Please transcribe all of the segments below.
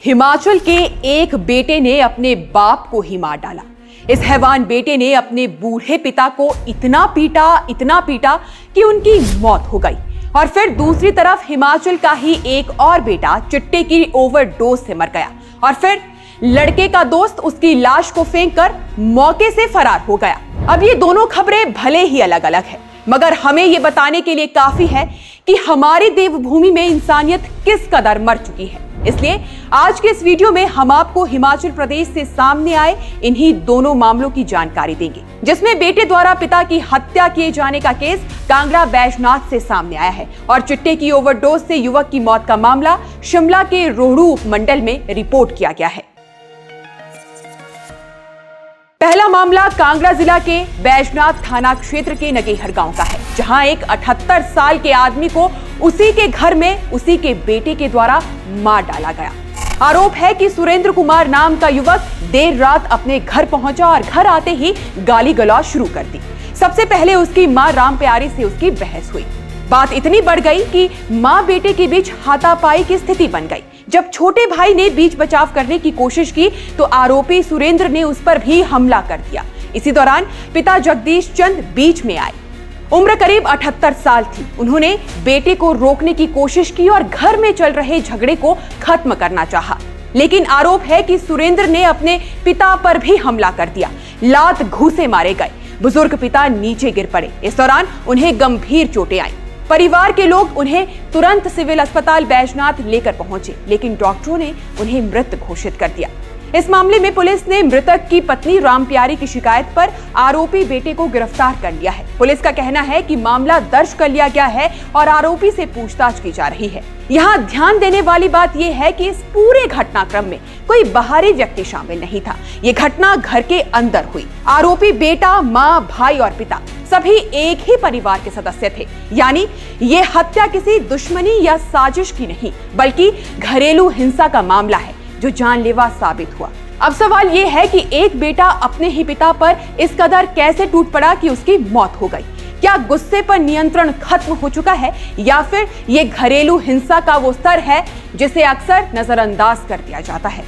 हिमाचल के एक बेटे ने अपने बाप को ही मार डाला। इस हैवान बेटे ने अपने बूढ़े पिता को इतना पीटा कि उनकी मौत हो गई। और फिर दूसरी तरफ हिमाचल का ही एक और बेटा चिट्टे की ओवरडोज से मर गया और फिर लड़के का दोस्त उसकी लाश को फेंककर मौके से फरार हो गया। अब ये दोनों खबरें भले ही अलग अलग है, मगर हमें ये बताने के लिए काफी है कि हमारी देवभूमि में इंसानियत किस कदर मर चुकी है। इसलिए आज के इस वीडियो में हम आपको हिमाचल प्रदेश से सामने आए इन्हीं दोनों मामलों की जानकारी देंगे, जिसमें बेटे द्वारा पिता की हत्या किए जाने का केस कांगड़ा बैजनाथ से सामने आया है और चिट्टे की ओवरडोज से युवक की मौत का मामला शिमला के रोहड़ू उपमंडल में रिपोर्ट किया गया है। पहला मामला कांगड़ा जिला के बैजनाथ थाना क्षेत्र के नगेहर गांव का है, जहां एक 78 साल के आदमी को उसी के घर में उसी के बेटे के द्वारा मार डाला गया। आरोप है कि सुरेंद्र कुमार नाम का युवक देर रात अपने घर पहुंचा और घर आते ही गाली गलौज शुरू कर दी। सबसे पहले उसकी मां राम प्यारी से उसकी बहस हुई। बात इतनी बढ़ गई कि मां बेटे के बीच हाथापाई की स्थिति बन गई। जब छोटे भाई ने बीच बचाव करने की कोशिश की तो आरोपी सुरेंद्र ने उस पर भी हमला कर दिया। इसी दौरान पिता जगदीश चंद बीच में आए। उम्र करीब 78 साल थी। उन्होंने बेटे को रोकने की कोशिश की और घर में चल रहे झगड़े को खत्म करना चाहा, लेकिन आरोप है कि सुरेंद्र ने अपने पिता पर भी हमला कर दिया। लात घूंसे मारे गए। बुजुर्ग पिता नीचे गिर पड़े। इस दौरान उन्हें गंभीर चोटें आईं। परिवार के लोग उन्हें तुरंत सिविल अस्पताल बैजनाथ लेकर पहुंचे, लेकिन डॉक्टरों ने उन्हें मृत घोषित कर दिया। इस मामले में पुलिस ने मृतक की पत्नी राम प्यारी की शिकायत पर आरोपी बेटे को गिरफ्तार कर लिया है। पुलिस का कहना है कि मामला दर्ज कर लिया गया है और आरोपी से पूछताछ की जा रही है। यहाँ ध्यान देने वाली बात यह है कि इस पूरे घटनाक्रम में कोई बाहरी व्यक्ति शामिल नहीं था। ये घटना घर के अंदर हुई। आरोपी बेटा, माँ, भाई और पिता सभी एक ही परिवार के सदस्य थे। यानी ये हत्या किसी दुश्मनी या साजिश की नहीं, बल्कि घरेलू हिंसा का मामला है जो जानलेवा साबित हुआ। अब सवाल ये है कि एक बेटा अपने ही पिता पर इस कदर कैसे टूट पड़ा कि उसकी मौत हो गई। क्या गुस्से पर नियंत्रण खत्म हो चुका है या फिर ये घरेलू हिंसा का वो स्तर है जिसे अक्सर नजरअंदाज कर दिया जाता है।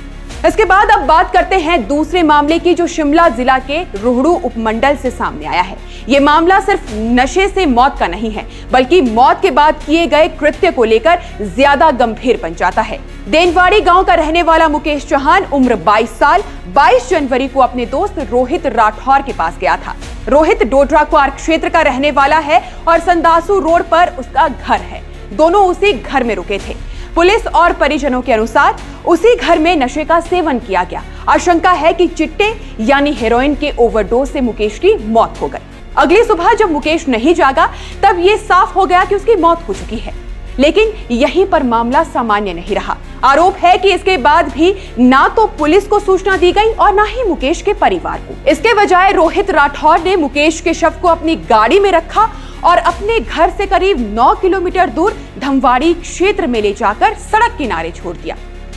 इसके बाद अब बात करते हैं दूसरे मामले की, जो शिमला जिला के रोहड़ू उपमंडल से सामने आया है। ये मामला सिर्फ नशे से मौत का नहीं है, बल्कि मौत के बाद किए गए कृत्य को लेकर ज्यादा गंभीर बन जाता है। देनवाड़ी गांव का रहने वाला मुकेश चौहान उम्र 22 साल 22 जनवरी को अपने दोस्त रोहित राठौर के पास गया था। रोहित डोडरा क्वार क्षेत्र का रहने वाला है और संदासू रोड पर उसका घर है। दोनों उसी घर में रुके थे। पुलिस और परिजनों के अनुसार उसी घर में नशे का सेवन किया गया। आशंका है कि चिट्टे यानी हेरोइन के ओवरडोज से मुकेश की मौत हो गई। अगली सुबह जब मुकेश नहीं जागा तब ये साफ हो गया कि उसकी मौत हो चुकी है, लेकिन यहीं पर मामला सामान्य नहीं रहा। आरोप है कि इसके बाद भी ना तो पुलिस को सूचना दी गई और ना ही मुकेश के परिवार को। इसके बजाय रोहित राठौर ने मुकेश के शव को अपनी गाड़ी में रखा और अपने घर से करीब 9 किलोमीटर दूर धमवाड़ी क्षेत्र में ले जाकर सड़क किनारे छोड़ दिया।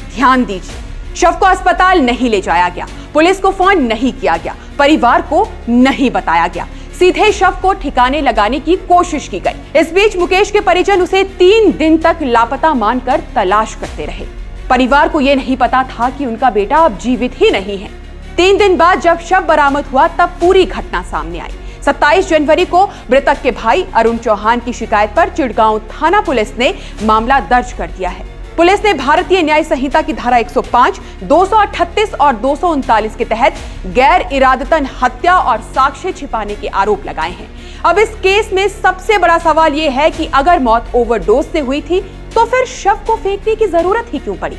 ध्यान दीजिए, शव को अस्पताल नहीं ले जाया गया, पुलिस को फोन नहीं किया गया, परिवार को नहीं बताया गया, सीधे शव को ठिकाने लगाने की कोशिश की गई। इस बीच मुकेश के परिजन उसे 3 दिन तक लापता मानकर तलाश करते रहे। परिवार को यह नहीं पता था कि उनका बेटा अब जीवित ही नहीं है। 3 दिन बाद जब शव बरामद हुआ तब पूरी घटना सामने आई। 27 जनवरी को मृतक के भाई अरुण चौहान की शिकायत पर चिड़गांव थाना पुलिस ने मामला दर्ज कर दिया है। पुलिस ने भारतीय न्याय संहिता की धारा 105, 238 और 239 के तहत गैर इरादतन हत्या और साक्ष्य छिपाने के आरोप लगाए हैं। अब इस केस में सबसे बड़ा सवाल यह है कि अगर मौत ओवरडोज से हुई थी तो फिर शव को फेंकने की जरूरत ही क्यों पड़ी?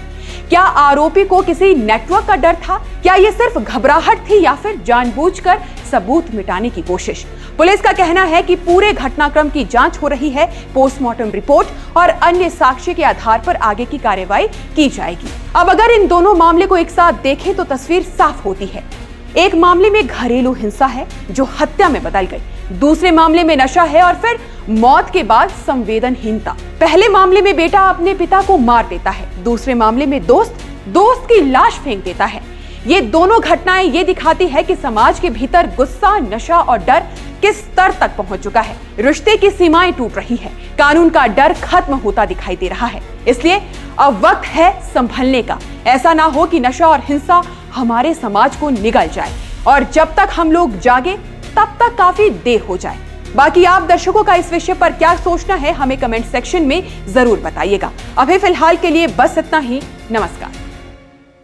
क्या आरोपी को किसी नेटवर्क का डर था? क्या ये सिर्फ घबराहट थी या फिर जानबूझकर सबूत मिटाने की कोशिश? पुलिस का कहना है कि पूरे घटनाक्रम की जांच हो रही है। पोस्टमार्टम रिपोर्ट और अन्य साक्ष्य के आधार पर आगे की कार्रवाई की जाएगी। अब अगर इन दोनों मामले को एक साथ देखें तो तस्वीर साफ होती है। एक मामले में घरेलू हिंसा है जो हत्या में बदल गई, दूसरे मामले में नशा है और फिर मौत के बाद संवेदनहीनता। पहले मामले में बेटा अपने पिता को मार देता है, दूसरे मामले में दोस्त की लाश फेंक देता है। ये दोनों घटनाएं ये दिखाती है कि समाज के भीतर गुस्सा, नशा और डर किस स्तर तक पहुंच चुका है। रिश्ते की सीमाएं टूट रही है, कानून का डर खत्म होता दिखाई दे रहा है। इसलिए अब वक्त है संभलने का। ऐसा ना हो कि नशा और हिंसा हमारे समाज को निगल जाए और जब तक हम लोग जागे तब तक काफी देर हो जाए। बाकी आप दर्शकों का इस विषय पर क्या सोचना है हमें कमेंट सेक्शन में जरूर बताइएगा। अभी फिलहाल के लिए बस इतना ही। नमस्कार।